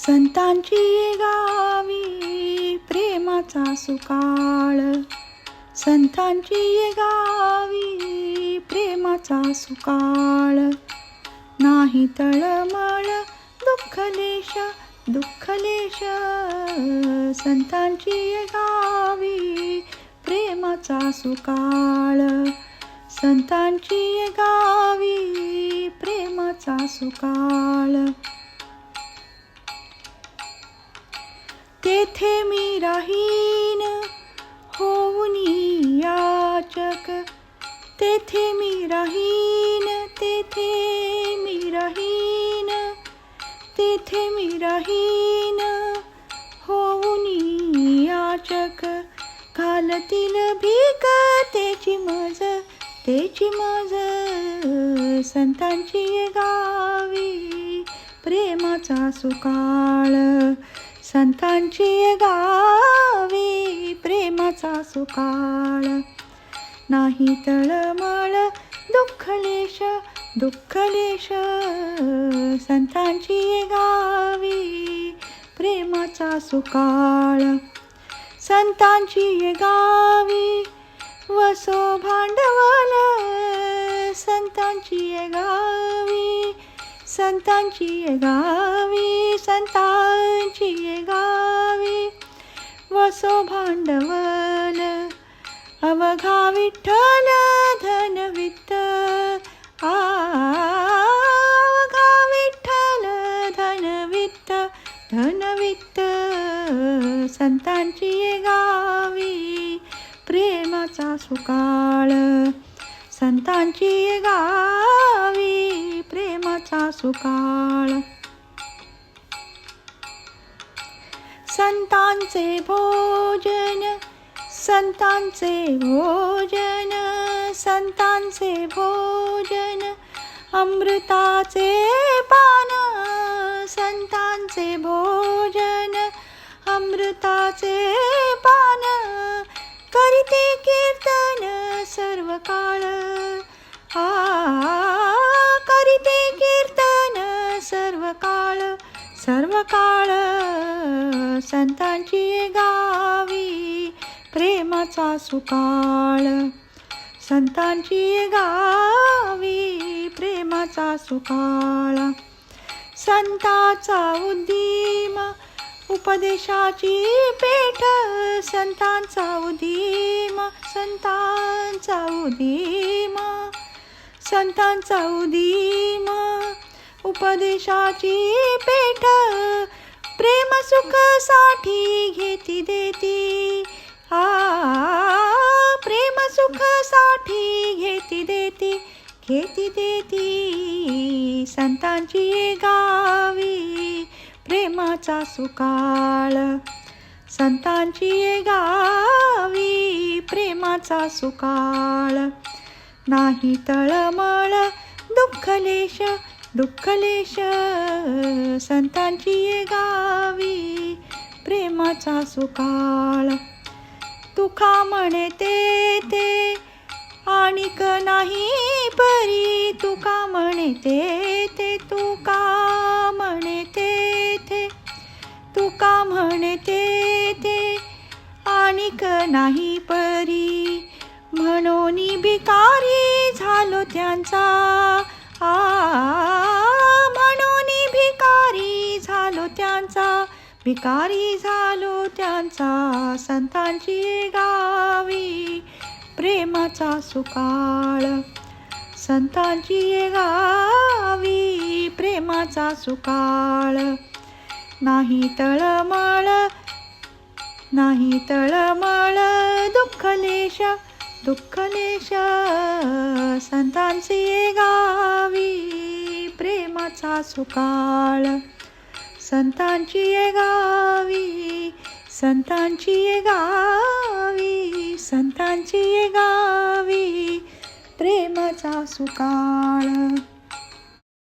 संतांची ये गावी प्रेमाचा सुकाळ. संतांची ये गावी प्रेमाचा सुकाळ. नाही तळमळ दुःखलेश दुःखलेश. संतांची ये गावी प्रेमाचा सुकाळ. संतांची ये गावी प्रेमाचा सुकाळ. तेथे मी राहीन होऊनी याचक. तेथे मी राहीन, तेथे मी राहीन, तेथे मी राहीन होऊनी याचक. घालतील भीक त्याची मज त्याची मज. संतांची ये गावी प्रेमाचा सुकाळ. संतांची ये गावी प्रेमाचा सुकाळ. नाही तळमळ दुःखलेश दुःखलेश. संतांची ये गावी प्रेमाचा सुकाळ. संतांची ये गावी वसो भांडवल. संतांची ये गावी संतांची ये गावी संतांची ये गावी वसो भांडवल. अवघा विठ्ठल धनवित्त. अवघा विठ्ठल धनवित्त धनवित्त. संतांची ये गावी प्रेमाचा सुकाळ. संतांची ये गावी प्रेमाचा सुकाळ. संतांचे भोजन संतांचे भोजन संतांचे भोजन अमृताचे पान. संतांचे भोजन अमृताचे पान. करीते कीर्तन सर्व काळ. करीते कीर्तन सर्व काळ सर्व काळ. संतांची ये गावी प्रेमाचा सुकाळ. संतांची ये गावी प्रेमाचा सुकाळ. संतांचा उद्यम उपदेशाची पेठ. संतांचा उद्यम संतांचा उद्यम संतांचा उद्यम उपदेशाची पेठ. प्रेम सुख साठी घेती देती. प्रेम सुख साठी घेती देती घेती देती. संतांची ये गावी प्रेमाचा सुकाळ. संतांची ये गावी प्रेमाचा सुकाळ. नाही तळमळ दुःखलेश दुःखलेश. संतांची ये गावी प्रेमाचा सुकाळ. तुका म्हणते ते आणिक नाही परी. तुका म्हणते ते तुका म्हणते ते तुका म्हणते ते आणिक नाही परी. म्हणून भिकारी झालो त्यांचा. म्हणून भिकारी झालो त्यांचा. भिकारी झालो त्यांचा. संतांची ये गावी प्रेमाचा सुकाळ. संतांची ये गावी प्रेमाचा सुकाळ. नाही तळमळ नाही तळमळ दुःखलेश दुःखलेश. संतांची ये गावी प्रेमाचा सुकाळ. संतांची ये गावी संतांची ये गावी संतांची ये गावी प्रेमाचा सुकाळ.